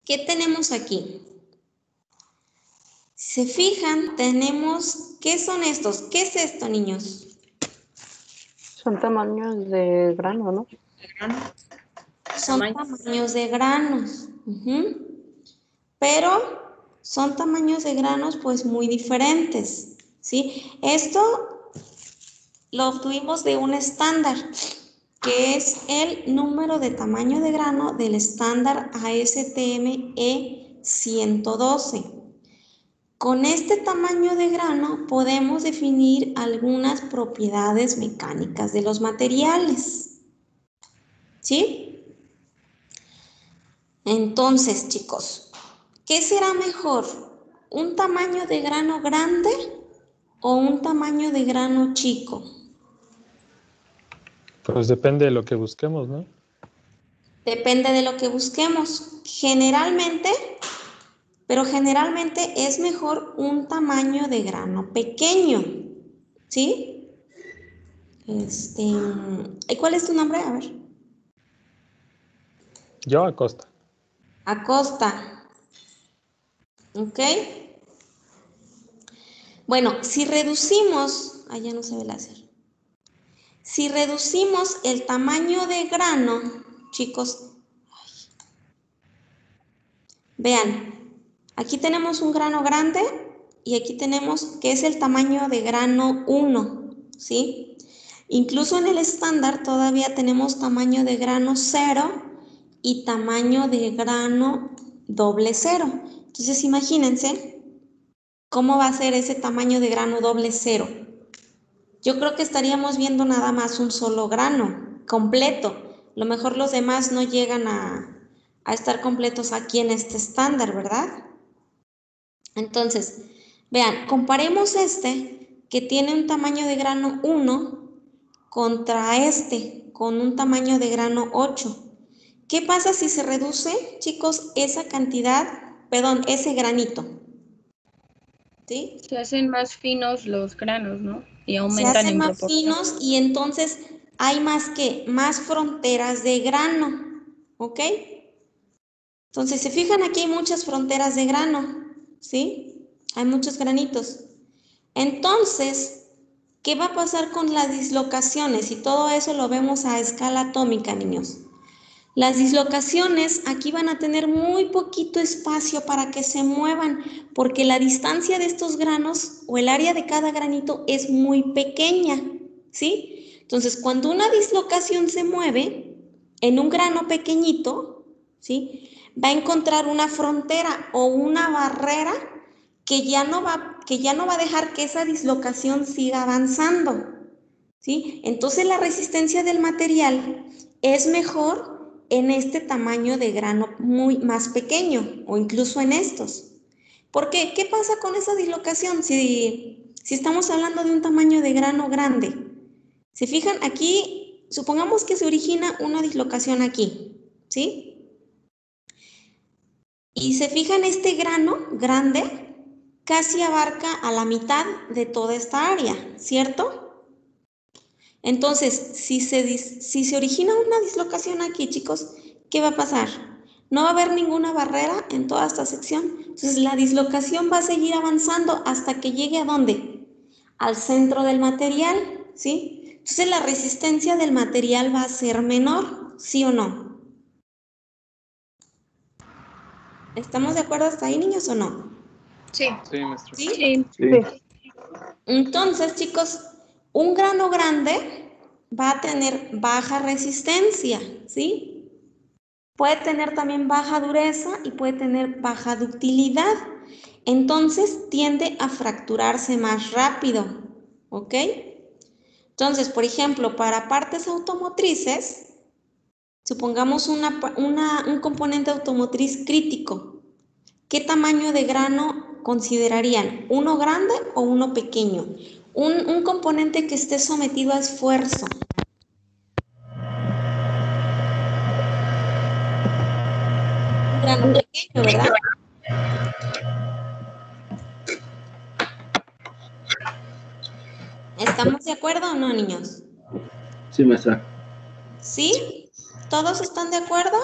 ¿Qué tenemos aquí? Si se fijan, tenemos, ¿qué son estos? ¿Qué es esto, niños? Son tamaños de grano, ¿no? Son tamaños de granos. Pero son tamaños de granos pues muy diferentes, ¿sí? Esto lo obtuvimos de un estándar, que es el número de tamaño de grano del estándar ASTM E112. Con este tamaño de grano podemos definir algunas propiedades mecánicas de los materiales, ¿sí? Entonces, chicos, ¿qué será mejor? ¿Un tamaño de grano grande o un tamaño de grano chico? Pues depende de lo que busquemos, ¿no? Depende de lo que busquemos. Generalmente es mejor un tamaño de grano pequeño, ¿sí? ¿Y cuál es tu nombre? A ver. Yo Acosta. Acosta. ¿Ok? Bueno, si reducimos, ya no se ve el láser. Si reducimos el tamaño de grano, chicos, vean, aquí tenemos un grano grande y aquí tenemos que es el tamaño de grano 1, ¿sí? Incluso en el estándar todavía tenemos tamaño de grano 0 y tamaño de grano doble 0. Entonces imagínense cómo va a ser ese tamaño de grano doble 0. Yo creo que estaríamos viendo nada más un solo grano completo. A lo mejor los demás no llegan a estar completos aquí en este estándar, ¿verdad? Entonces, vean, comparemos este que tiene un tamaño de grano 1 contra este con un tamaño de grano 8. ¿Qué pasa si se reduce, chicos, esa cantidad, perdón, ese granito? ¿Sí? Se hacen más finos los granos, ¿no? Y aumentan se hacen en más proporción. finos y entonces hay más fronteras de grano, ¿ok? Entonces, se fijan, aquí hay muchas fronteras de grano, ¿sí? Hay muchos granitos. Entonces, ¿qué va a pasar con las dislocaciones? Y todo eso lo vemos a escala atómica, niños. Las dislocaciones aquí van a tener muy poquito espacio para que se muevan, porque la distancia de estos granos o el área de cada granito es muy pequeña, ¿sí? Entonces, cuando una dislocación se mueve en un grano pequeñito, ¿sí? Va a encontrar una frontera o una barrera que ya no va a dejar que esa dislocación siga avanzando, ¿sí? Entonces, la resistencia del material es mejor en este tamaño de grano más pequeño o incluso en estos. ¿Por qué? ¿Qué pasa con esa dislocación si estamos hablando de un tamaño de grano grande? ¿Se fijan? Aquí, supongamos que se origina una dislocación aquí, ¿sí? Y se fijan, este grano grande casi abarca a la mitad de toda esta área, ¿cierto? Entonces, si se origina una dislocación aquí, chicos, ¿qué va a pasar? No va a haber ninguna barrera en toda esta sección. Entonces, la dislocación va a seguir avanzando hasta que llegue ¿a dónde? Al centro del material, ¿sí? Entonces, la resistencia del material va a ser menor, ¿sí o no? ¿Estamos de acuerdo hasta ahí, niños, o no? Sí. Sí, maestro. ¿Sí? Sí. Entonces, chicos, un grano grande va a tener baja resistencia, ¿sí? Puede tener también baja dureza y puede tener baja ductilidad. Entonces, tiende a fracturarse más rápido, ¿ok? Entonces, por ejemplo, para partes automotrices, supongamos un componente automotriz crítico. ¿Qué tamaño de grano considerarían? ¿Uno grande o uno pequeño? Un componente que esté sometido a esfuerzo. Un grano pequeño, ¿verdad? ¿Estamos de acuerdo o no, niños? Sí, maestra. ¿Sí? ¿Todos están de acuerdo?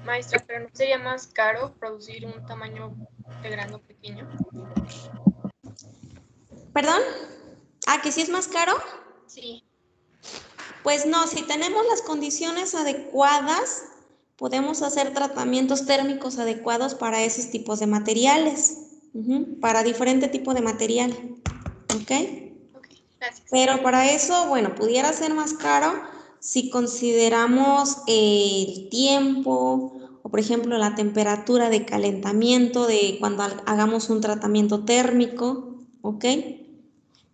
Maestra, pero ¿no sería más caro producir un tamaño de grano pequeño? ¿Perdón? ¿Ah, que sí es más caro? Sí. Pues no, si tenemos las condiciones adecuadas, podemos hacer tratamientos térmicos adecuados para esos tipos de materiales, para diferente tipo de material, ¿ok? Ok, gracias. Pero para eso, bueno, pudiera ser más caro si consideramos el tiempo o, por ejemplo, la temperatura de calentamiento de cuando hagamos un tratamiento térmico, ¿ok?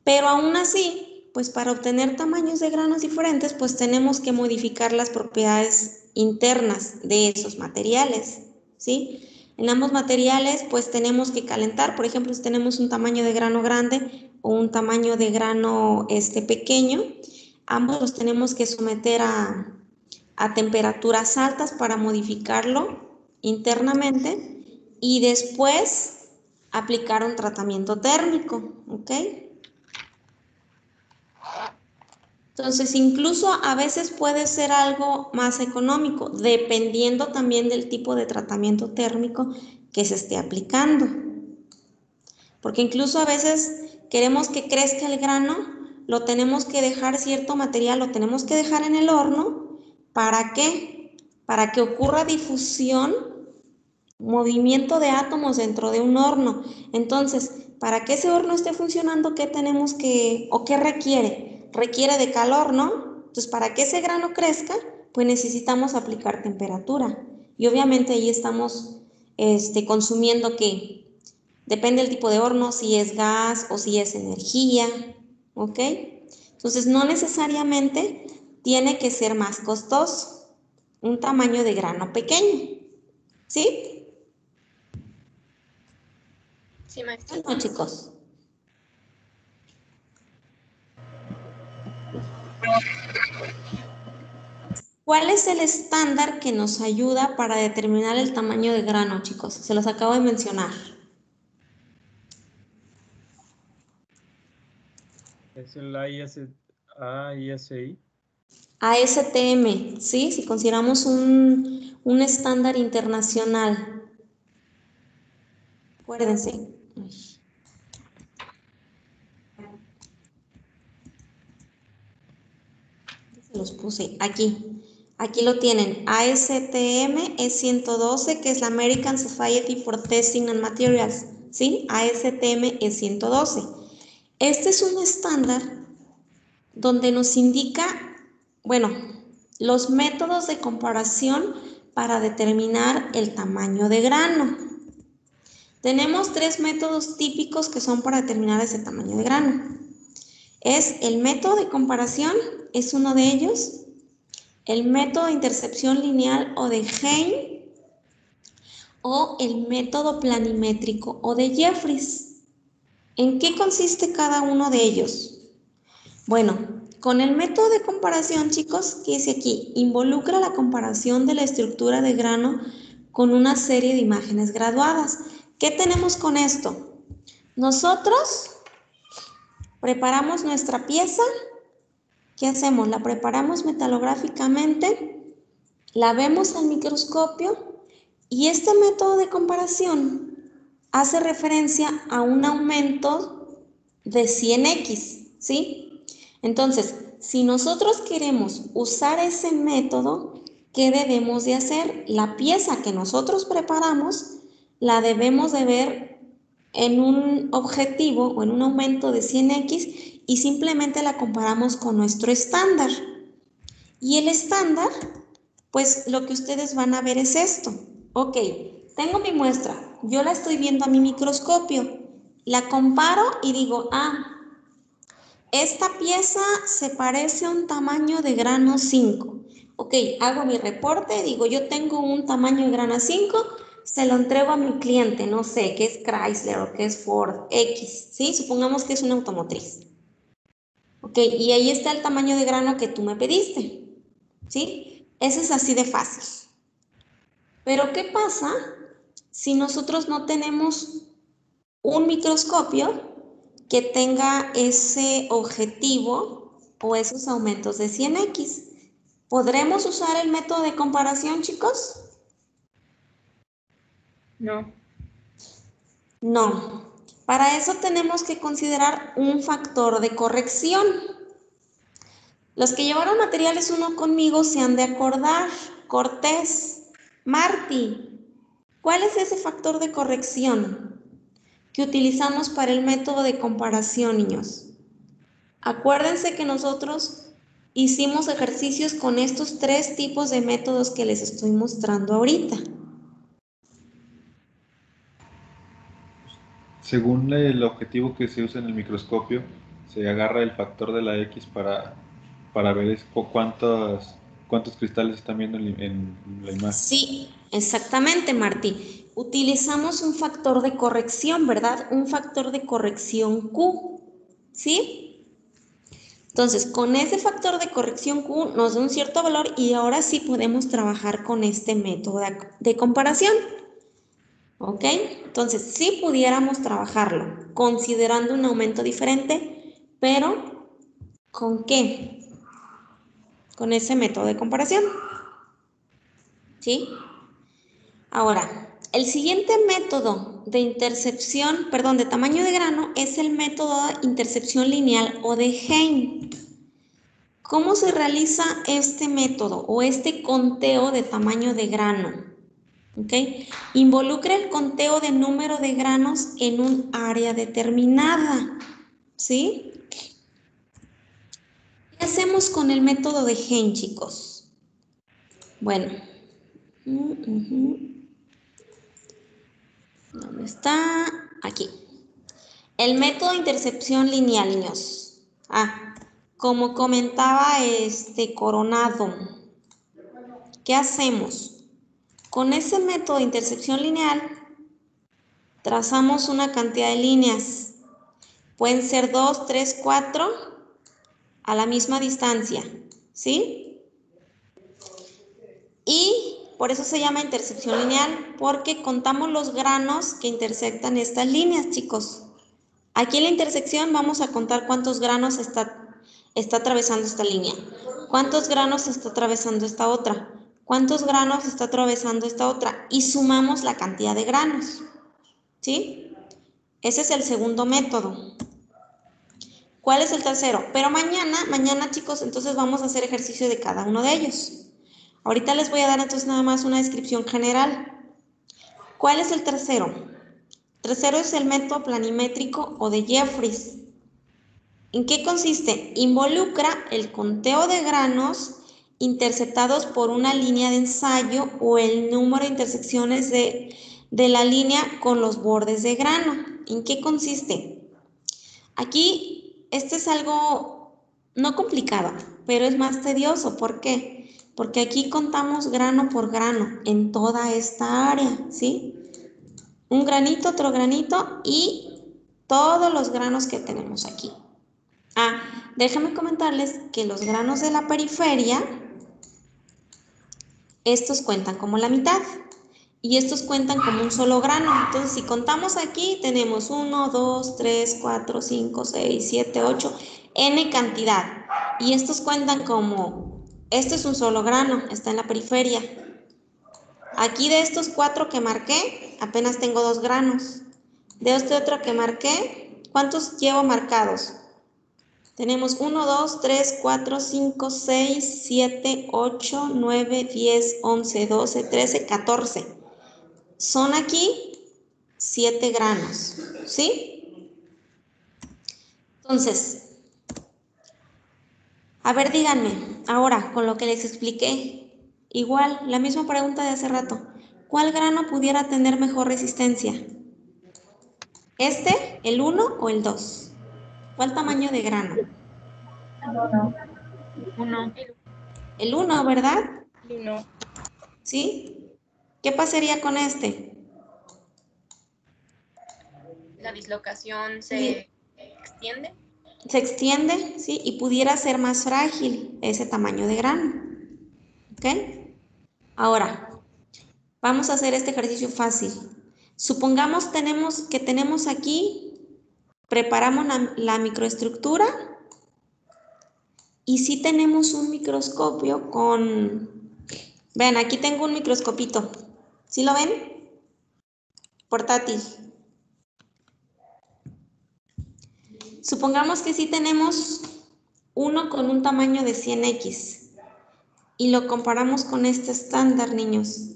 Pero aún así, pues para obtener tamaños de granos diferentes, pues tenemos que modificar las propiedades internas de esos materiales, ¿sí? En ambos materiales, pues tenemos que calentar, por ejemplo, si tenemos un tamaño de grano grande o un tamaño de grano pequeño, ambos los tenemos que someter a temperaturas altas para modificarlo internamente y después aplicar un tratamiento térmico, ¿ok? Entonces, incluso a veces puede ser algo más económico, dependiendo también del tipo de tratamiento térmico que se esté aplicando. Porque incluso a veces queremos que crezca el grano, lo tenemos que dejar cierto material, lo tenemos que dejar en el horno. ¿Para qué? Para que ocurra difusión, movimiento de átomos dentro de un horno. Entonces, para que ese horno esté funcionando, ¿qué tenemos que, o qué requiere? Requiere de calor, ¿no? Entonces, para que ese grano crezca, pues necesitamos aplicar temperatura. Y obviamente ahí estamos consumiendo, ¿qué? Depende del tipo de horno, si es gas o si es energía, ¿ok? Entonces, no necesariamente tiene que ser más costoso un tamaño de grano pequeño, ¿sí? Sí, maestra. Bueno, chicos. ¿Cuál es el estándar que nos ayuda para determinar el tamaño de grano, chicos? Se los acabo de mencionar. Es el AISI. ASTM, ¿sí? Si consideramos un estándar internacional. Acuérdense. Se los puse aquí. Aquí lo tienen. ASTM es 112, que es la American Society for Testing and Materials. ¿Sí? ASTM es 112. Este es un estándar donde nos indica, bueno, los métodos de comparación para determinar el tamaño de grano. Tenemos 3 métodos típicos que son para determinar ese tamaño de grano. Es el método de comparación, es uno de ellos. El método de intercepción lineal o de Hein, o el método planimétrico o de Jeffries. ¿En qué consiste cada uno de ellos? Bueno, con el método de comparación, chicos, que dice aquí, involucra la comparación de la estructura de grano con una serie de imágenes graduadas. ¿Qué tenemos con esto? Nosotros preparamos nuestra pieza. ¿Qué hacemos? La preparamos metalográficamente, la vemos al microscopio y este método de comparación hace referencia a un aumento de 100x, ¿sí? Entonces, si nosotros queremos usar ese método, ¿qué debemos de hacer? La pieza que nosotros preparamos la debemos de ver en un objetivo o en un aumento de 100x y simplemente la comparamos con nuestro estándar. Y el estándar, pues lo que ustedes van a ver es esto. Ok, tengo mi muestra, yo la estoy viendo a mi microscopio, la comparo y digo, esta pieza se parece a un tamaño de grano 5. Ok, hago mi reporte, digo, yo tengo un tamaño de grano 5, se lo entrego a mi cliente, no sé, que es Chrysler o que es Ford, X, ¿sí? Supongamos que es una automotriz. Ok, y ahí está el tamaño de grano que tú me pediste, ¿sí? Ese es así de fácil. Pero ¿qué pasa si nosotros no tenemos un microscopio que tenga ese objetivo o esos aumentos de 100x? ¿Podremos usar el método de comparación, chicos? No. No. Para eso tenemos que considerar un factor de corrección. Los que llevaron materiales 1 conmigo se han de acordar. Cortés, Martí, ¿cuál es ese factor de corrección que utilizamos para el método de comparación, niños? Acuérdense que nosotros hicimos ejercicios con estos 3 tipos de métodos que les estoy mostrando ahorita. Según el objetivo que se usa en el microscopio, se agarra el factor de la X para ver cuántos cristales están viendo en la imagen. Sí, exactamente, Martí. Utilizamos un factor de corrección, ¿verdad? Un factor de corrección Q, ¿sí? Entonces, con ese factor de corrección Q nos da un cierto valor y ahora sí podemos trabajar con este método de comparación. ¿Ok? Entonces, sí pudiéramos trabajarlo, considerando un aumento diferente, pero ¿con qué? Con ese método de comparación. ¿Sí? Ahora, el siguiente método de intercepción, perdón, de tamaño de grano es el método de intercepción lineal o de Hein. ¿Cómo se realiza este método o este conteo de tamaño de grano? ¿Ok? Involucra el conteo de número de granos en un área determinada. ¿Sí? ¿Qué hacemos con el método de Hein, chicos? Bueno. ¿Dónde está? Aquí. El método de intercepción lineal, niños. Como comentaba Coronado, ¿qué hacemos? Con ese método de intercepción lineal, trazamos una cantidad de líneas. Pueden ser 2, 3, 4 a la misma distancia, ¿sí? Y por eso se llama intercepción lineal, porque contamos los granos que intersectan estas líneas, chicos. Aquí en la intersección vamos a contar cuántos granos está atravesando esta línea, cuántos granos está atravesando esta otra, cuántos granos está atravesando esta otra y sumamos la cantidad de granos, ¿sí? Ese es el segundo método. ¿Cuál es el tercero? Pero mañana chicos, entonces vamos a hacer ejercicio de cada uno de ellos. Ahorita les voy a dar entonces nada más una descripción general. ¿Cuál es el tercero? Tercero es el método planimétrico o de Jeffreys. ¿En qué consiste? Involucra el conteo de granos interceptados por una línea de ensayo o el número de intersecciones de la línea con los bordes de grano. ¿En qué consiste? Aquí, este es algo no complicado, pero es más tedioso. ¿Por qué? Porque aquí contamos grano por grano en toda esta área, ¿sí? Un granito, otro granito y todos los granos que tenemos aquí. Déjame comentarles que los granos de la periferia, estos cuentan como la mitad y estos cuentan como un solo grano. Entonces, si contamos aquí, tenemos 1, 2, 3, 4, 5, 6, 7, 8, n cantidad. Y estos cuentan como, este es un solo grano, está en la periferia. Aquí de estos 4 que marqué, apenas tengo 2 granos. De este otro que marqué, ¿cuántos llevo marcados? Tenemos 1, 2, 3, 4, 5, 6, 7, 8, 9, 10, 11, 12, 13, 14. Son aquí 7 granos, ¿sí? Entonces, a ver, díganme, ahora con lo que les expliqué, igual, la misma pregunta de hace rato, ¿cuál grano pudiera tener mejor resistencia? ¿Este, el 1 o el 2? ¿Cuál tamaño de grano? Uno. El 1, ¿verdad? No. ¿Sí? ¿Qué pasaría con este? La dislocación se extiende. Se extiende, ¿sí? Y pudiera ser más frágil ese tamaño de grano. ¿Ok? Ahora, vamos a hacer este ejercicio fácil. Supongamos que tenemos aquí, preparamos la microestructura y sí tenemos un microscopio con... Vean, aquí tengo un microscopito. ¿Sí lo ven? portátil. Supongamos que sí tenemos uno con un tamaño de 100x y lo comparamos con este estándar, niños.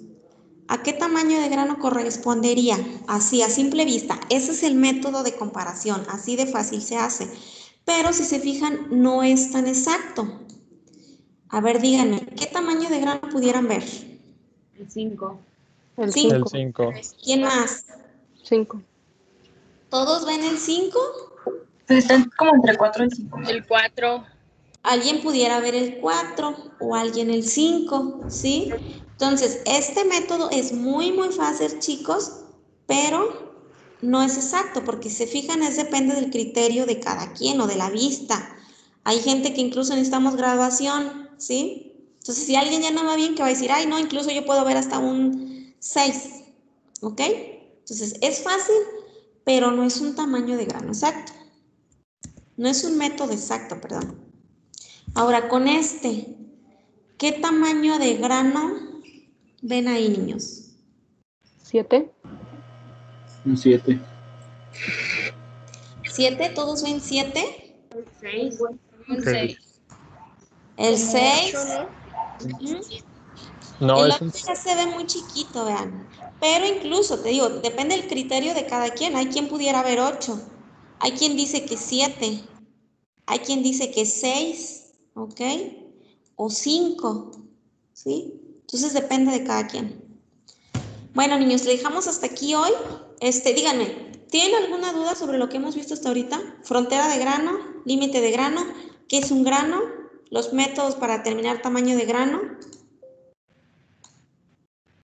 ¿A qué tamaño de grano correspondería? Así, a simple vista. Ese es el método de comparación, así de fácil se hace. Pero si se fijan, no es tan exacto. A ver, díganme, ¿qué tamaño de grano pudieran ver? El 5. El 5. ¿Quién más? 5. ¿Todos ven el 5? Pues están como entre 4 y 5. El 4. Alguien pudiera ver el 4 o alguien el 5, ¿sí? Entonces, este método es muy fácil, chicos, pero no es exacto, porque si se fijan, depende del criterio de cada quien o de la vista. Hay gente que incluso necesitamos graduación, ¿sí? Entonces, si alguien ya no va bien, que va a decir, ay, no, incluso yo puedo ver hasta un 6, ¿ok? Entonces, es fácil, pero no es un tamaño de grano exacto. No es un método exacto, perdón. Ahora, con este, ¿qué tamaño de grano ven ahí, niños? 7. Un 7. ¿7? ¿Todos ven 7? 6. Un 6. El 6. No, El es otro un... ya se ve muy chiquito, vean. Pero incluso, te digo, depende del criterio de cada quien. Hay quien pudiera ver 8. Hay quien dice que 7. Hay quien dice que 6, ¿ok? O 5, ¿sí? Entonces depende de cada quien. Bueno, niños, le dejamos hasta aquí hoy. Díganme, ¿tienen alguna duda sobre lo que hemos visto hasta ahorita? Frontera de grano, límite de grano, ¿qué es un grano? Los métodos para determinar tamaño de grano.